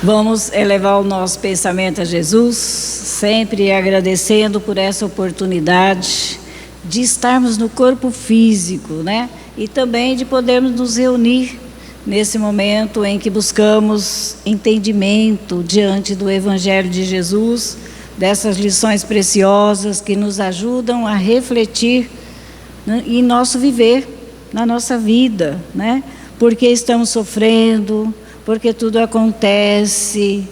Vamos elevar o nosso pensamento a Jesus, sempre agradecendo por essa oportunidade de estarmos no corpo físico, né? E também de podermos nos reunir nesse momento em que buscamos entendimento diante do Evangelho de Jesus, dessas lições preciosas que nos ajudam a refletir em nosso viver, na nossa vida, né? Porque estamos sofrendo, porque tudo acontece,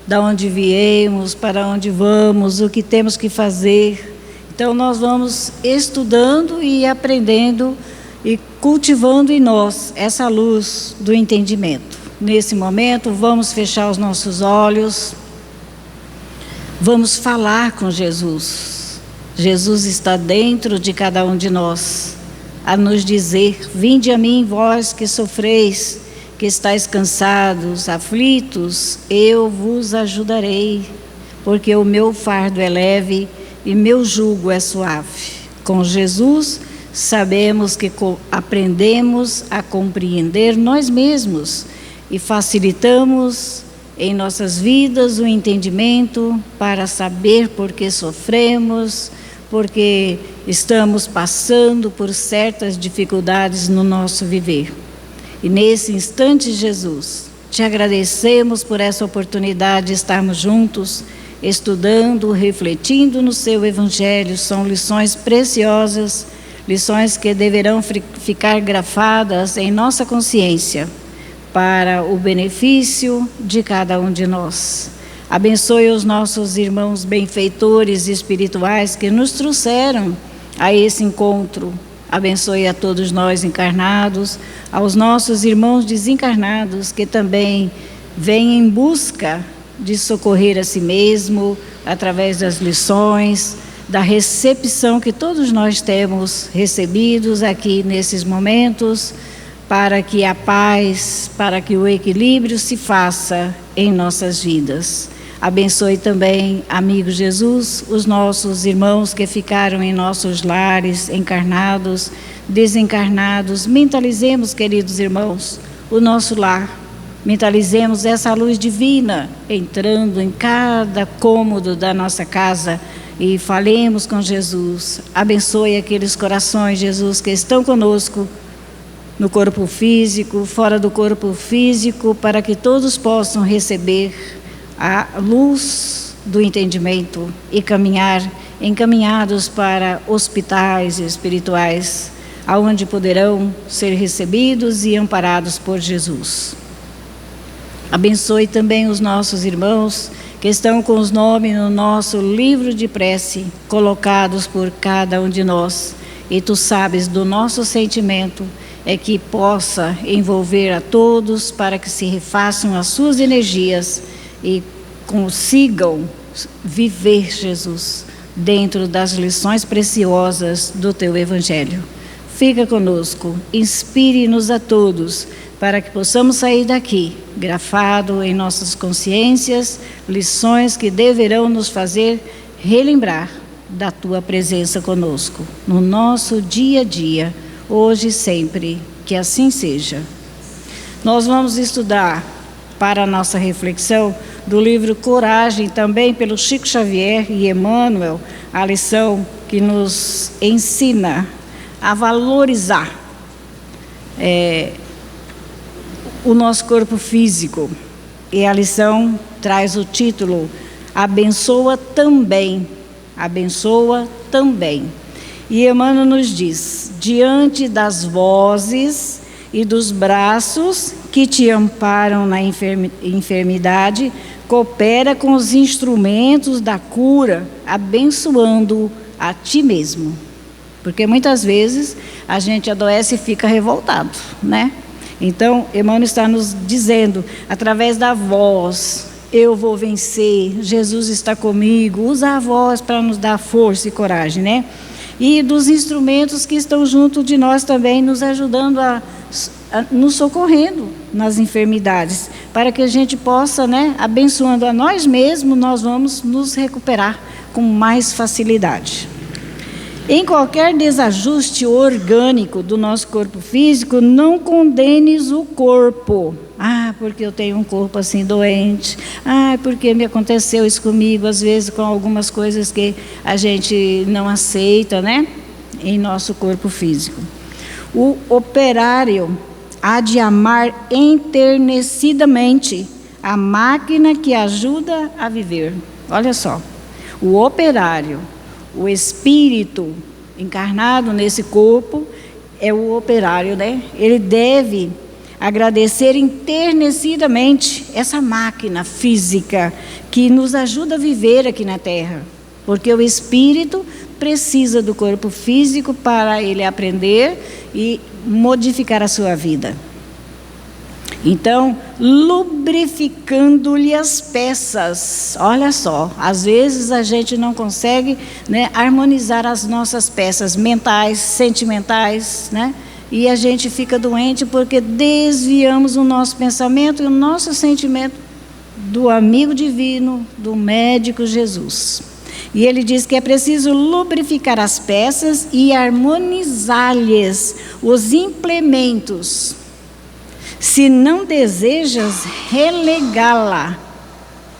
da onde viemos, para onde vamos, o que temos que fazer. Então nós vamos estudando e aprendendo e cultivando em nós essa luz do entendimento. Nesse momento, vamos fechar os nossos olhos, vamos falar com Jesus. Jesus está dentro de cada um de nós, a nos dizer: vinde a mim, vós que sofreis, que estáis cansados, aflitos, eu vos ajudarei, porque o meu fardo é leve e meu jugo é suave. Com Jesus, sabemos que aprendemos a compreender nós mesmos e facilitamos em nossas vidas o entendimento para saber por que sofremos, porque estamos passando por certas dificuldades no nosso viver. E nesse instante, Jesus, te agradecemos por essa oportunidade de estarmos juntos, estudando, refletindo no seu Evangelho. São lições preciosas, lições que deverão ficar grafadas em nossa consciência para o benefício de cada um de nós. Abençoe os nossos irmãos benfeitores espirituais que nos trouxeram a esse encontro. Abençoe a todos nós encarnados, aos nossos irmãos desencarnados que também vêm em busca de socorrer a si mesmo através das lições, da recepção que todos nós temos recebidos aqui nesses momentos, para que a paz, para que o equilíbrio se faça em nossas vidas. Abençoe também, amigo Jesus, os nossos irmãos que ficaram em nossos lares, encarnados, desencarnados. Mentalizemos, queridos irmãos, o nosso lar. Mentalizemos essa luz divina entrando em cada cômodo da nossa casa e falemos com Jesus. Abençoe aqueles corações, Jesus, que estão conosco no corpo físico, fora do corpo físico, para que todos possam receber a luz do entendimento e caminhar encaminhados para hospitais espirituais, aonde poderão ser recebidos e amparados por Jesus. Abençoe também os nossos irmãos que estão com os nomes no nosso livro de prece, colocados por cada um de nós. E tu sabes do nosso sentimento, é que possa envolver a todos para que se refaçam as suas energias e consigam viver, Jesus, dentro das lições preciosas do teu Evangelho. Fica conosco, inspire-nos a todos, para que possamos sair daqui, grafado em nossas consciências, lições que deverão nos fazer relembrar da tua presença conosco, no nosso dia a dia, hoje e sempre, que assim seja. Nós vamos estudar, para a nossa reflexão, do livro Coragem, também pelo Chico Xavier e Emmanuel, a lição que nos ensina a valorizar o nosso corpo físico. E a lição traz o título Abençoa também. Abençoa também. E Emmanuel nos diz: diante das vozes e dos braços que te amparam na enfermidade, coopera com os instrumentos da cura, abençoando a ti mesmo. Porque muitas vezes a gente adoece e fica revoltado, né? Então, Emmanuel está nos dizendo, através da voz, eu vou vencer, Jesus está comigo. Usa a voz para nos dar força e coragem, né? E dos instrumentos que estão junto de nós também, nos ajudando nos socorrendo nas enfermidades, para que a gente possa, né, abençoando a nós mesmos, nós vamos nos recuperar com mais facilidade. Em qualquer desajuste orgânico do nosso corpo físico, não condenes o corpo. Ah, porque eu tenho um corpo assim doente. Ah, porque me aconteceu isso comigo, às vezes com algumas coisas que a gente não aceita, né? Em nosso corpo físico. O operário há de amar enternecidamente a máquina que ajuda a viver. Olha só, o operário, o espírito encarnado nesse corpo, é o operário, né? Ele deve agradecer enternecidamente essa máquina física que nos ajuda a viver aqui na Terra. Porque o espírito precisa do corpo físico para ele aprender e modificar a sua vida. Então, lubrificando-lhe as peças. Olha só, às vezes a gente não consegue, né, harmonizar as nossas peças mentais, sentimentais, né? E a gente fica doente porque desviamos o nosso pensamento e o nosso sentimento do amigo divino, do médico Jesus. E ele diz que é preciso lubrificar as peças e harmonizar-lhes os implementos, se não desejas relegá-la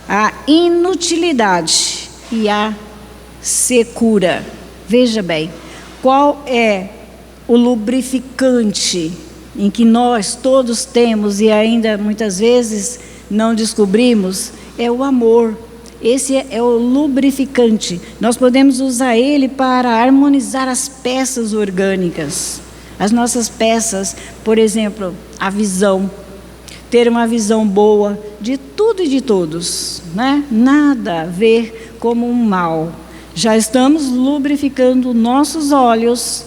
à inutilidade e à secura. Veja bem, qual é o lubrificante em que nós todos temos e ainda muitas vezes não descobrimos? É o amor. Esse é o lubrificante. Nós podemos usar ele para harmonizar as peças orgânicas. As nossas peças, por exemplo, a visão. Ter uma visão boa de tudo e de todos, né? Nada a ver como um mal. Já estamos lubrificando nossos olhos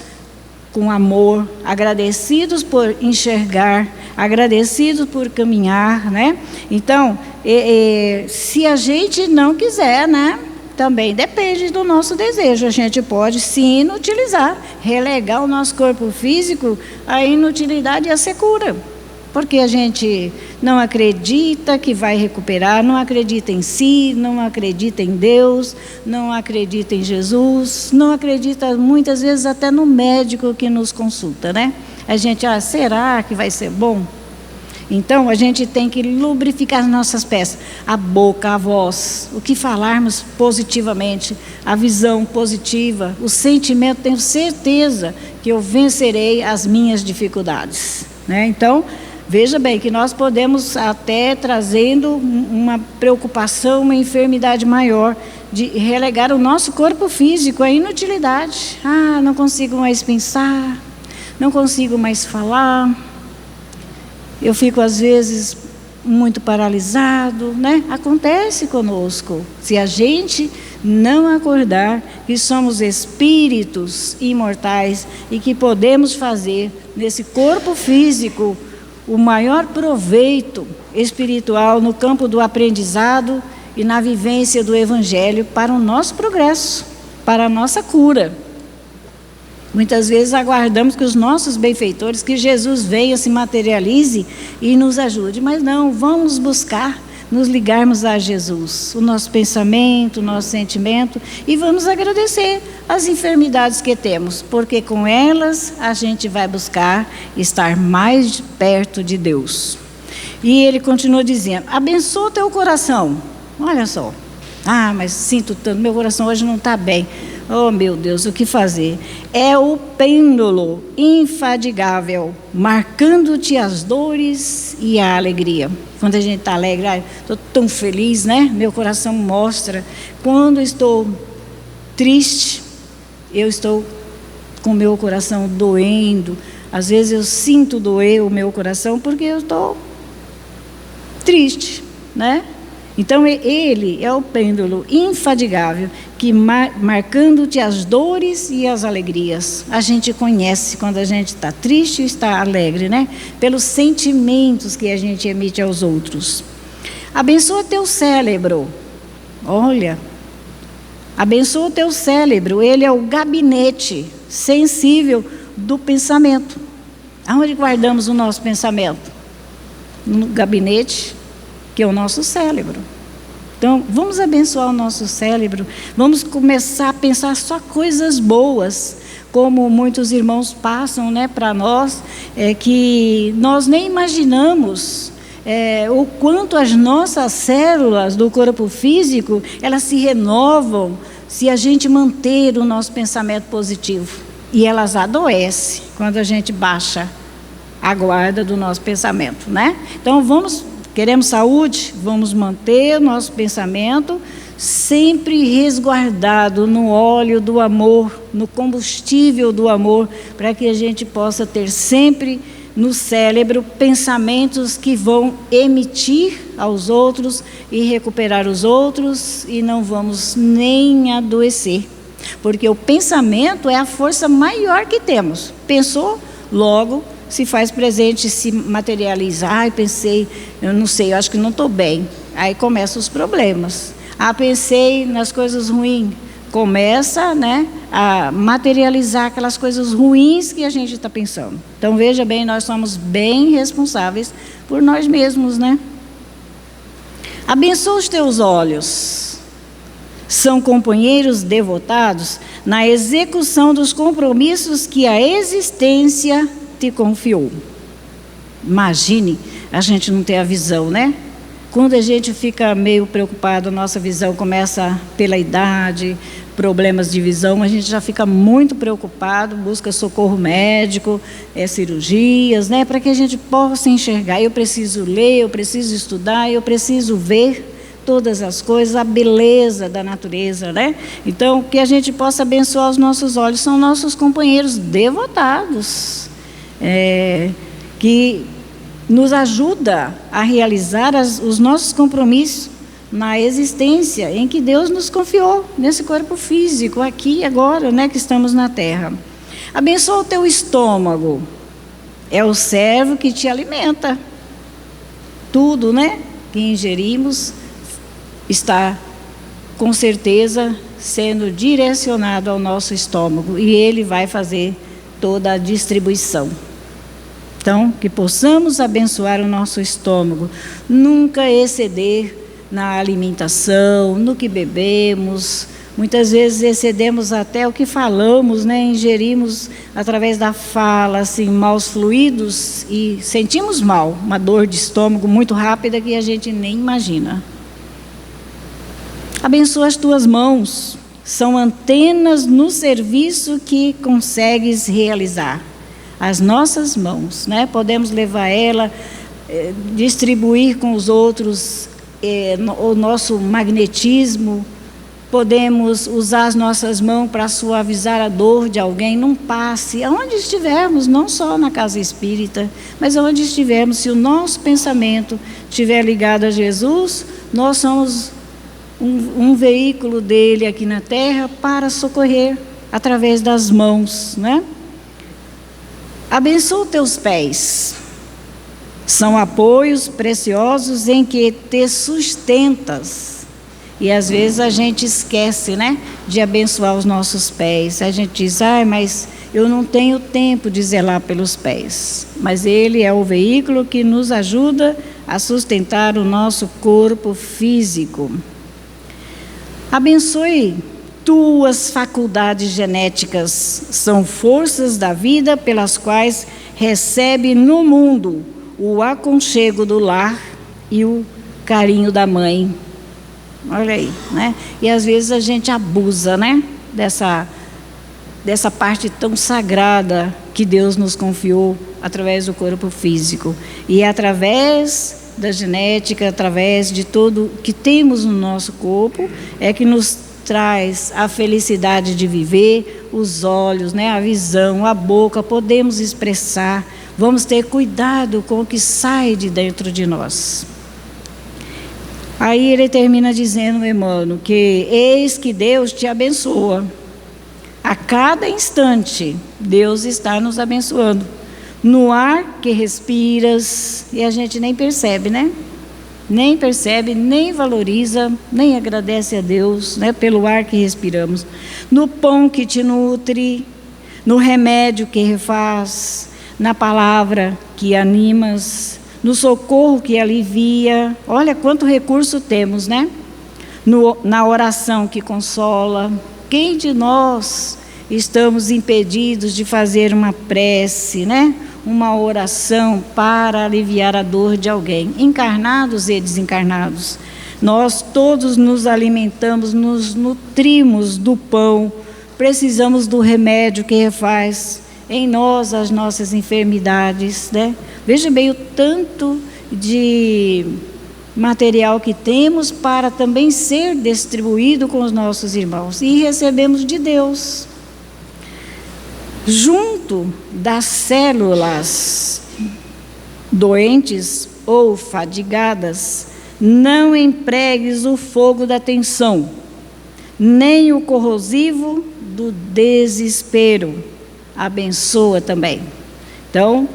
com amor, agradecidos por enxergar, agradecidos por caminhar, né? Então, se a gente não quiser, né? Também depende do nosso desejo. A gente pode sim inutilizar, relegar o nosso corpo físico à inutilidade e à secura. Porque a gente não acredita que vai recuperar, não acredita em si, não acredita em Deus, não acredita em Jesus, não acredita muitas vezes até no médico que nos consulta, né? A gente, será que vai ser bom? Então, a gente tem que lubrificar as nossas peças, a boca, a voz, o que falarmos positivamente, a visão positiva, o sentimento, tenho certeza que eu vencerei as minhas dificuldades, né? Então, veja bem que nós podemos até trazendo uma preocupação, uma enfermidade maior, de relegar o nosso corpo físico à inutilidade. Não consigo mais pensar, não consigo mais falar. Eu fico, às vezes, muito paralisado, né? Acontece conosco. Se a gente não acordar que somos espíritos imortais e que podemos fazer nesse corpo físico o maior proveito espiritual no campo do aprendizado e na vivência do Evangelho para o nosso progresso, para a nossa cura. Muitas vezes aguardamos que os nossos benfeitores, que Jesus venha, se materialize e nos ajude. Mas não, vamos buscar nos ligarmos a Jesus, o nosso pensamento, o nosso sentimento, e vamos agradecer as enfermidades que temos, porque com elas a gente vai buscar estar mais perto de Deus. E ele continua dizendo, abençoa o teu coração. Olha só, mas sinto tanto, meu coração hoje não está bem. Oh, meu Deus, o que fazer? É o pêndulo infadigável, marcando-te as dores e a alegria. Quando a gente está alegre, estou tão feliz, né? Meu coração mostra. Quando estou triste, eu estou com o meu coração doendo. Às vezes eu sinto doer o meu coração porque eu estou triste, né? Então, ele é o pêndulo infadigável, que marcando-te as dores e as alegrias. A gente conhece quando a gente está triste e está alegre, né? Pelos sentimentos que a gente emite aos outros. Abençoa teu cérebro. Olha, abençoa o teu cérebro. Ele é o gabinete sensível do pensamento. Aonde guardamos o nosso pensamento? No gabinete, que é o nosso cérebro. Então, vamos abençoar o nosso cérebro, vamos começar a pensar só coisas boas, como muitos irmãos passam, né, para nós, que nós nem imaginamos o quanto as nossas células do corpo físico, elas se renovam se a gente manter o nosso pensamento positivo. E elas adoecem quando a gente baixa a guarda do nosso pensamento, né? Então queremos saúde, vamos manter o nosso pensamento sempre resguardado no óleo do amor, no combustível do amor, para que a gente possa ter sempre no cérebro pensamentos que vão emitir aos outros e recuperar os outros, e não vamos nem adoecer, porque o pensamento é a força maior que temos. Pensou, logo se faz presente, se materializa. Ai, pensei, eu não sei, eu acho que não estou bem. Aí começam os problemas. Pensei nas coisas ruins. Começa, né, a materializar aquelas coisas ruins que a gente está pensando. Então, veja bem, nós somos bem responsáveis por nós mesmos, né? Abençoa os teus olhos. São companheiros devotados na execução dos compromissos que a existência te confiou. Imagine a gente não ter a visão, né? Quando a gente fica meio preocupado, a nossa visão começa pela idade, problemas de visão, a gente já fica muito preocupado, busca socorro médico, cirurgias, né? Para que a gente possa enxergar. Eu preciso ler, eu preciso estudar, eu preciso ver todas as coisas, a beleza da natureza, né? Então, que a gente possa abençoar os nossos olhos, são nossos companheiros devotados, que nos ajuda a realizar os nossos compromissos na existência em que Deus nos confiou, nesse corpo físico, aqui e agora, né, que estamos na terra. Abençoa o teu estômago, é o servo que te alimenta. Tudo, né, que ingerimos está, com certeza, sendo direcionado ao nosso estômago, e ele vai fazer toda a distribuição. Então, que possamos abençoar o nosso estômago, nunca exceder na alimentação, no que bebemos. Muitas vezes excedemos até o que falamos, né? Ingerimos através da fala, assim, maus fluidos, e sentimos mal, uma dor de estômago muito rápida que a gente nem imagina. Abençoa as tuas mãos, são antenas no serviço que consegues realizar. As nossas mãos, né? Podemos levar ela, distribuir com os outros o nosso magnetismo, podemos usar as nossas mãos para suavizar a dor de alguém num passe, aonde estivermos, não só na casa espírita, mas aonde estivermos. Se o nosso pensamento estiver ligado a Jesus, nós somos um veículo dele aqui na terra para socorrer através das mãos, né? Abençoa teus pés, são apoios preciosos em que te sustentas. E às vezes a gente esquece, né, de abençoar os nossos pés. A gente diz, mas eu não tenho tempo de zelar pelos pés. Mas ele é o veículo que nos ajuda a sustentar o nosso corpo físico. Abençoe tuas faculdades genéticas, são forças da vida pelas quais recebe no mundo o aconchego do lar e o carinho da mãe. Olha aí, né? E às vezes a gente abusa, né, dessa parte tão sagrada que Deus nos confiou através do corpo físico. E através da genética, através de tudo que temos no nosso corpo, é que nos traz a felicidade de viver, os olhos, né, a visão, a boca, podemos expressar. Vamos ter cuidado com o que sai de dentro de nós. Aí ele termina dizendo, Emmanuel, que eis que Deus te abençoa. A cada instante, Deus está nos abençoando. No ar que respiras, e a gente nem percebe, né? Nem percebe, nem valoriza, nem agradece a Deus, né, pelo ar que respiramos. No pão que te nutre, no remédio que refaz, na palavra que animas, no socorro que alivia. Olha quanto recurso temos, né? Na oração que consola. Quem de nós estamos impedidos de fazer uma prece, né? uma oração para aliviar a dor de alguém, encarnados e desencarnados. Nós todos nos alimentamos, nos nutrimos do pão, precisamos do remédio que refaz em nós as nossas enfermidades, né? Veja bem o tanto de material que temos para também ser distribuído com os nossos irmãos, e recebemos de Deus. Junto das células doentes ou fadigadas, não empregues o fogo da tensão, nem o corrosivo do desespero. Abençoa também. Então,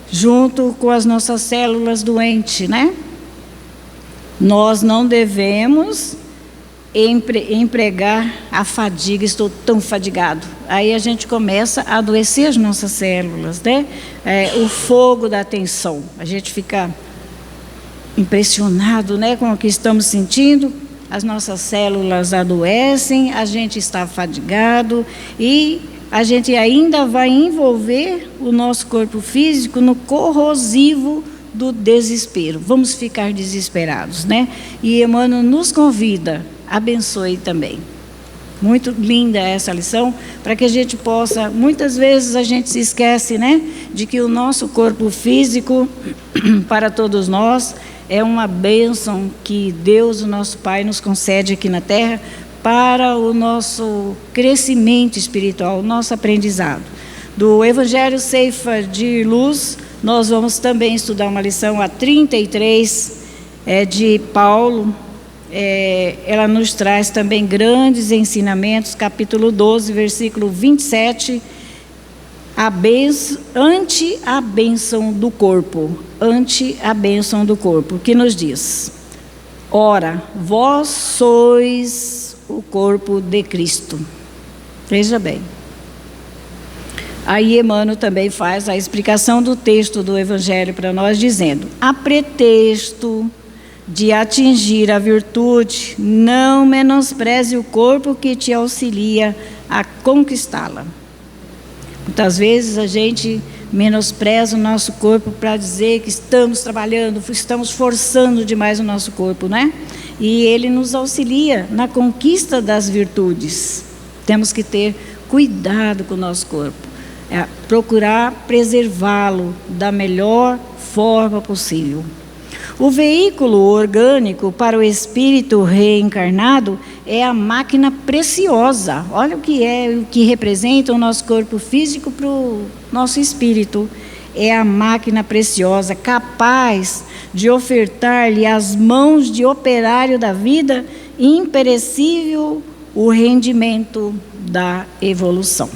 junto com as nossas células doentes, né? Nós não devemos empregar a fadiga. Estou tão fadigado. Aí a gente começa a adoecer as nossas células, né? O fogo da tensão. A gente fica impressionado, né, com o que estamos sentindo. As nossas células adoecem, a gente está fadigado e a gente ainda vai envolver o nosso corpo físico no corrosivo do desespero. Vamos ficar desesperados, né? E Emmanuel nos convida, abençoe também. Muito linda essa lição, para que a gente possa, muitas vezes a gente se esquece, né, de que o nosso corpo físico, para todos nós, é uma bênção que Deus, o nosso Pai, nos concede aqui na Terra, para o nosso crescimento espiritual, o nosso aprendizado. Do Evangelho Ceifa de Luz, nós vamos também estudar uma lição, a 33, de Paulo. Ela nos traz também grandes ensinamentos, capítulo 12, versículo 27, ante a bênção do corpo, que nos diz: ora, vós sois o corpo de Cristo. Veja bem. Aí Emmanuel também faz a explicação do texto do Evangelho para nós, dizendo: a pretexto de atingir a virtude, não menospreze o corpo que te auxilia a conquistá-la. Muitas vezes a gente menospreza o nosso corpo para dizer que estamos trabalhando, estamos forçando demais o nosso corpo, né? E ele nos auxilia na conquista das virtudes. Temos que ter cuidado com o nosso corpo, procurar preservá-lo da melhor forma possível. O veículo orgânico para o espírito reencarnado é a máquina preciosa. Olha o que representa o nosso corpo físico para o nosso espírito. É a máquina preciosa, capaz de ofertar-lhe às mãos de operário da vida imperecível o rendimento da evolução.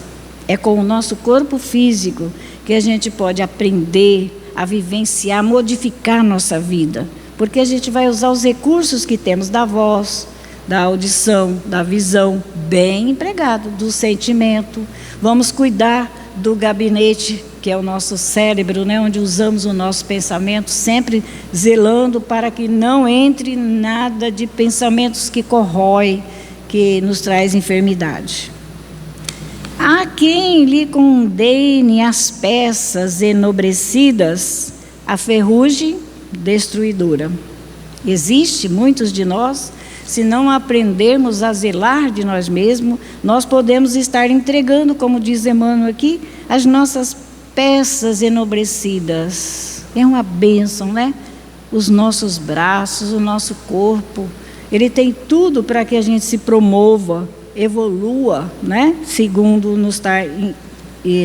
É com o nosso corpo físico que a gente pode aprender a vivenciar, modificar nossa vida, porque a gente vai usar os recursos que temos da voz, da audição, da visão, bem empregado, do sentimento. Vamos cuidar do gabinete, que é o nosso cérebro, né, onde usamos o nosso pensamento, sempre zelando para que não entre nada de pensamentos que corrói, que nos traz enfermidade. Há quem lhe condene as peças enobrecidas, a ferrugem destruidora. Existe muitos de nós, se não aprendermos a zelar de nós mesmos, nós podemos estar entregando, como diz Emmanuel aqui, as nossas peças enobrecidas. É uma bênção, né? Os nossos braços, o nosso corpo, ele tem tudo para que a gente se promova, evolua, né? Segundo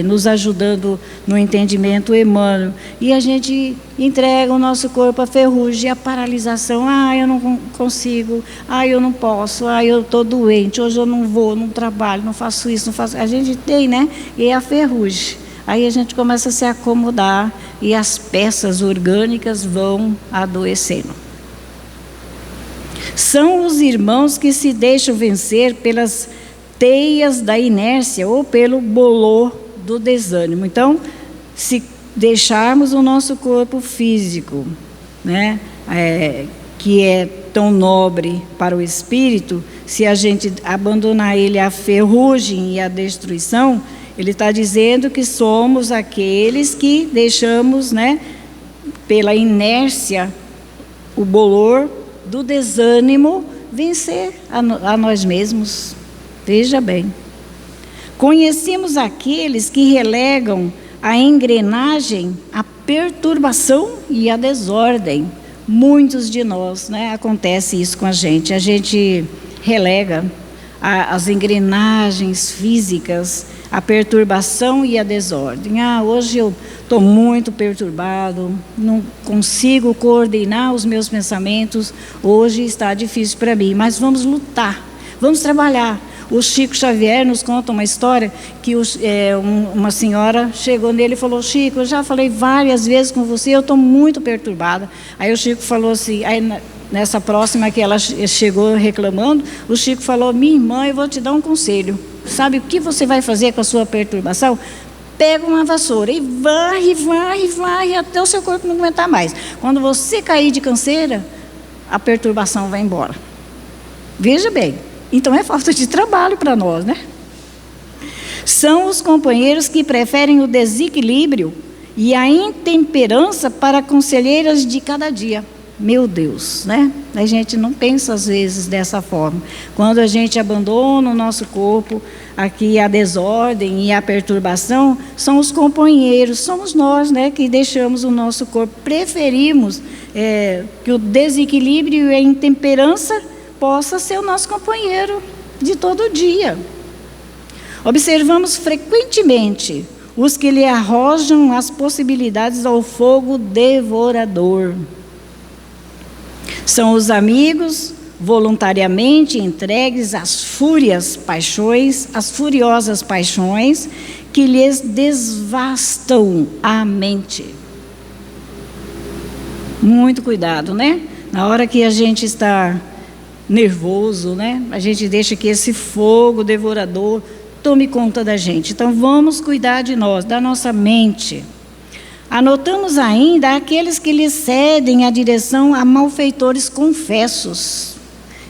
nos ajudando no entendimento Emmanuel. E a gente entrega o nosso corpo à ferrugem, à paralisação. Eu não consigo, eu não posso, eu estou doente, hoje eu não vou, não trabalho, não faço isso, não faço. A gente tem, né? E é a ferrugem. Aí a gente começa a se acomodar e as peças orgânicas vão adoecendo. São os irmãos que se deixam vencer pelas teias da inércia ou pelo bolor do desânimo. Então, se deixarmos o nosso corpo físico, né, que é tão nobre para o espírito, se a gente abandonar ele à ferrugem e à destruição, Ele está dizendo que somos aqueles que deixamos, né, pela inércia, o bolor do desânimo vencer a nós mesmos. Veja bem. Conhecemos aqueles que relegam a engrenagem à perturbação e à desordem. Muitos de nós, né, acontece isso com a gente relega as engrenagens físicas, a perturbação e a desordem. Hoje eu estou muito perturbado, não consigo coordenar os meus pensamentos, hoje está difícil para mim, mas vamos lutar, vamos trabalhar. O Chico Xavier nos conta uma história que uma senhora chegou nele e falou: Chico, eu já falei várias vezes com você, eu estou muito perturbada. Aí o Chico falou assim, nessa próxima que ela chegou reclamando, o Chico falou: minha irmã, eu vou te dar um conselho. Sabe o que você vai fazer com a sua perturbação? Pega uma vassoura e varre até o seu corpo não aguentar mais. Quando você cair de canseira, a perturbação vai embora. Veja bem, então é falta de trabalho para nós, né? São os companheiros que preferem o desequilíbrio e a intemperança para conselheiras de cada dia. Meu Deus, né? A gente não pensa às vezes dessa forma. Quando a gente abandona o nosso corpo, aqui a desordem e a perturbação, são os companheiros, somos nós, né, que deixamos o nosso corpo. Preferimos que o desequilíbrio e a intemperança possa ser o nosso companheiro de todo dia. Observamos frequentemente os que lhe arrojam as possibilidades ao fogo devorador. São os amigos voluntariamente entregues às furiosas paixões que lhes devastam a mente. Muito cuidado, né? Na hora que a gente está nervoso, né? A gente deixa que esse fogo devorador tome conta da gente. Então vamos cuidar de nós, da nossa mente. Anotamos ainda aqueles que lhe cedem a direção a malfeitores confessos.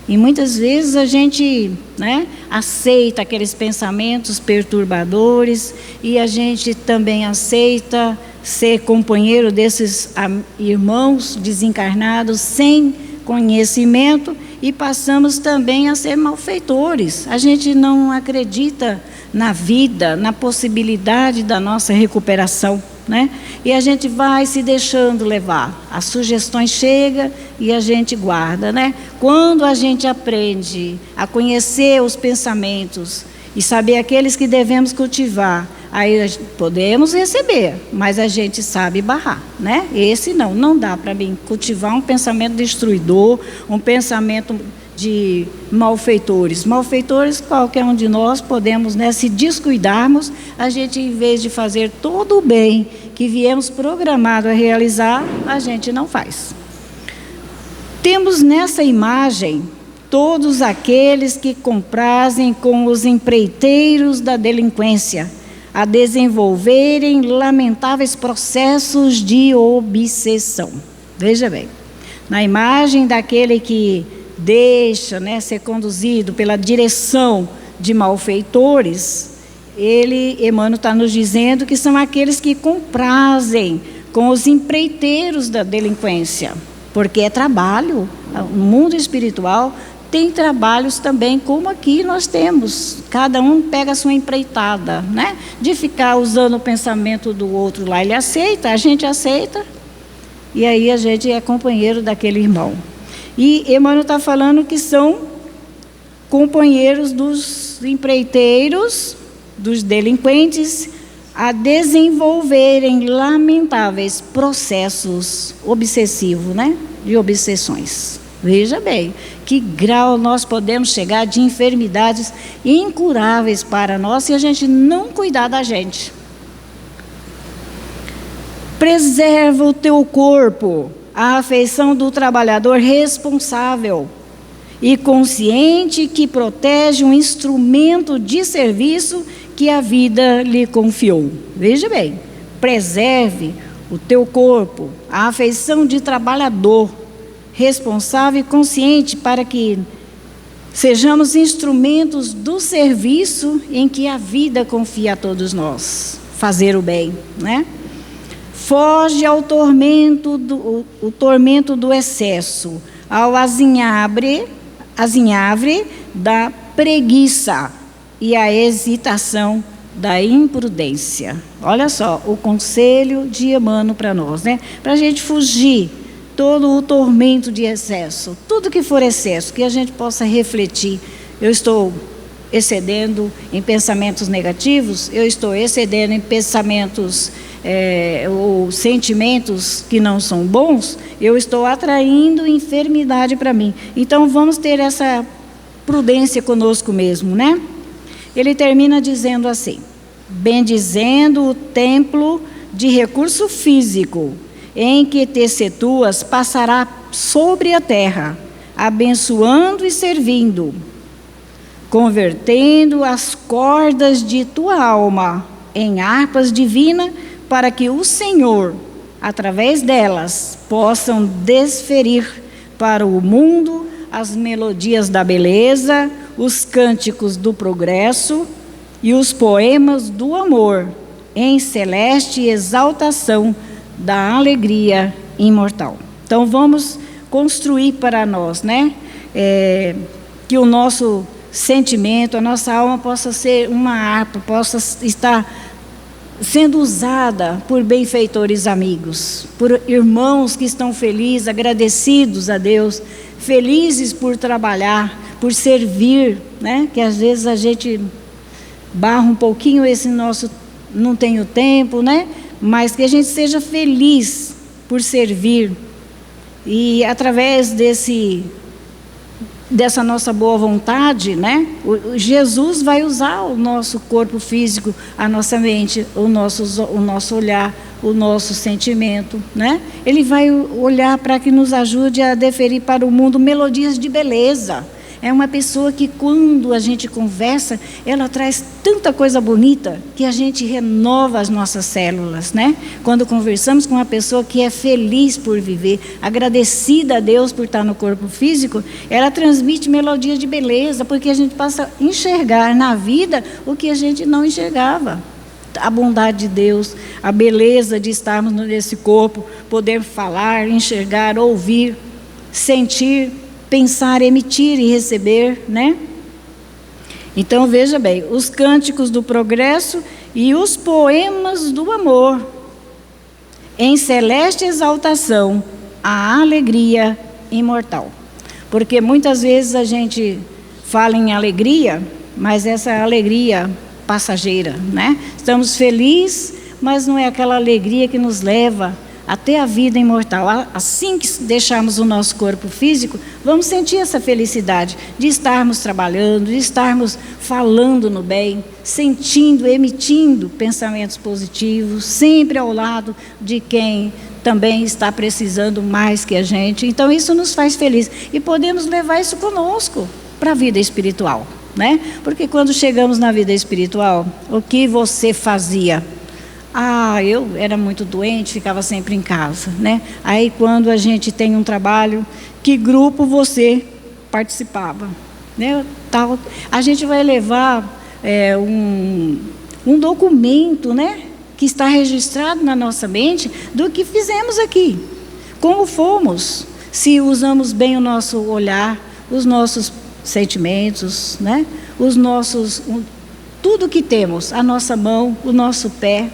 E muitas vezes a gente, né, aceita aqueles pensamentos perturbadores e a gente também aceita ser companheiro desses irmãos desencarnados sem conhecimento e passamos também a ser malfeitores. A gente não acredita na vida, na possibilidade da nossa recuperação, né? E a gente vai se deixando levar. As sugestões chegam e a gente guarda, né? Quando a gente aprende a conhecer os pensamentos e saber aqueles que devemos cultivar, aí podemos receber, mas a gente sabe barrar, né? Esse não dá para mim cultivar um pensamento destruidor, um pensamento de malfeitores. Malfeitores, qualquer um de nós podemos, né, se descuidarmos, a gente, em vez de fazer todo o bem que viemos programado a realizar, a gente não faz. Temos nessa imagem todos aqueles que comprazem com os empreiteiros da delinquência, a desenvolverem lamentáveis processos de obsessão. Veja bem, na imagem daquele que deixa, né, ser conduzido pela direção de malfeitores, Emmanuel está nos dizendo que são aqueles que comprazem com os empreiteiros da delinquência, porque é trabalho. No mundo espiritual tem trabalhos também, como aqui nós temos. Cada um pega a sua empreitada, né? De ficar usando o pensamento do outro lá. Ele aceita, a gente aceita, e aí a gente é companheiro daquele irmão. E Emmanuel está falando que são companheiros dos empreiteiros, dos delinquentes, a desenvolverem lamentáveis processos obsessivos, né? De obsessões. Veja bem, que grau nós podemos chegar de enfermidades incuráveis para nós se a gente não cuidar da gente. Preserva o teu corpo, a afeição do trabalhador responsável e consciente que protege um instrumento de serviço que a vida lhe confiou. Veja bem, preserve o teu corpo, a afeição de trabalhador responsável e consciente para que Sejamos instrumentos do serviço em que a vida confia a todos nós. Fazer o bem, né? Foge ao tormento do excesso, ao azinhavre da preguiça e à hesitação da imprudência. Olha só, o conselho de Emmanuel para nós, né? Para a gente fugir todo o tormento de excesso, tudo que for excesso, que a gente possa refletir. Eu estou excedendo em pensamentos negativos, eu estou excedendo em pensamentos ou sentimentos que não são bons, eu estou atraindo enfermidade para mim. Então vamos ter essa prudência conosco mesmo, né? Ele termina dizendo assim: bendizendo o templo de recurso físico, em que te situas, passará sobre a terra, abençoando e servindo, convertendo as cordas de tua alma em harpas divinas, para que o Senhor, através delas, possam desferir para o mundo as melodias da beleza, os cânticos do progresso e os poemas do amor, em celeste exaltação da alegria imortal. Então vamos construir para nós, né? Que o nosso sentimento, a nossa alma possa ser uma harpa, possa estar sendo usada por benfeitores amigos, por irmãos que estão felizes, agradecidos a Deus, felizes por trabalhar, por servir, né? Que às vezes a gente barra um pouquinho esse nosso, não tenho tempo, né? Mas que a gente seja feliz por servir e através dessa nossa boa vontade, né? Jesus vai usar o nosso corpo físico, a nossa mente, o nosso olhar, o nosso sentimento, né? Ele vai olhar para que nos ajude a deferir para o mundo melodias de beleza. É uma pessoa que, quando a gente conversa, ela traz tanta coisa bonita que a gente renova as nossas células, né? Quando conversamos com uma pessoa que é feliz por viver, agradecida a Deus por estar no corpo físico, ela transmite melodias de beleza, porque a gente passa a enxergar na vida o que a gente não enxergava. A bondade de Deus, a beleza de estarmos nesse corpo, poder falar, enxergar, ouvir, sentir, pensar, emitir e receber, né? Então veja bem, os cânticos do progresso e os poemas do amor, em celeste exaltação, a alegria imortal. Porque muitas vezes a gente fala em alegria, mas essa alegria passageira, né? Estamos felizes, mas não é aquela alegria que nos leva até a vida imortal. Assim que deixarmos o nosso corpo físico, vamos sentir essa felicidade de estarmos trabalhando, de estarmos falando no bem, sentindo, emitindo pensamentos positivos, sempre ao lado de quem também está precisando mais que a gente. Então isso nos faz feliz e podemos levar isso conosco para a vida espiritual, né? Porque quando chegamos na vida espiritual, o que você fazia? Eu era muito doente, ficava sempre em casa, né? Aí quando a gente tem um trabalho, que grupo você participava, né? A gente vai levar um documento, né? Que está registrado na nossa mente do que fizemos aqui, como fomos, se usamos bem o nosso olhar, os nossos sentimentos, né? Tudo que temos, a nossa mão, o nosso pé.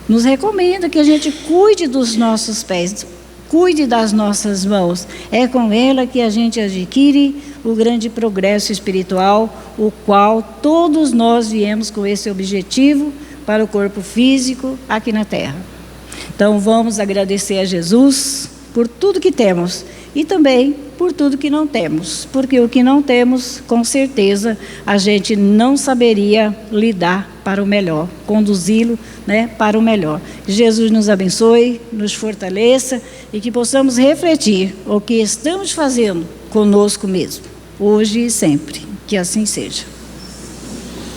Nos recomenda que a gente cuide dos nossos pés, cuide das nossas mãos. É com ela que a gente adquire o grande progresso espiritual, o qual todos nós viemos com esse objetivo para o corpo físico aqui na Terra. Então vamos agradecer a Jesus por tudo que temos e também por tudo que não temos, porque o que não temos, com certeza, a gente não saberia lidar para o melhor, conduzi-lo, né, para o melhor. Jesus nos abençoe, nos fortaleça e que possamos refletir o que estamos fazendo conosco mesmo, hoje e sempre. Que assim seja.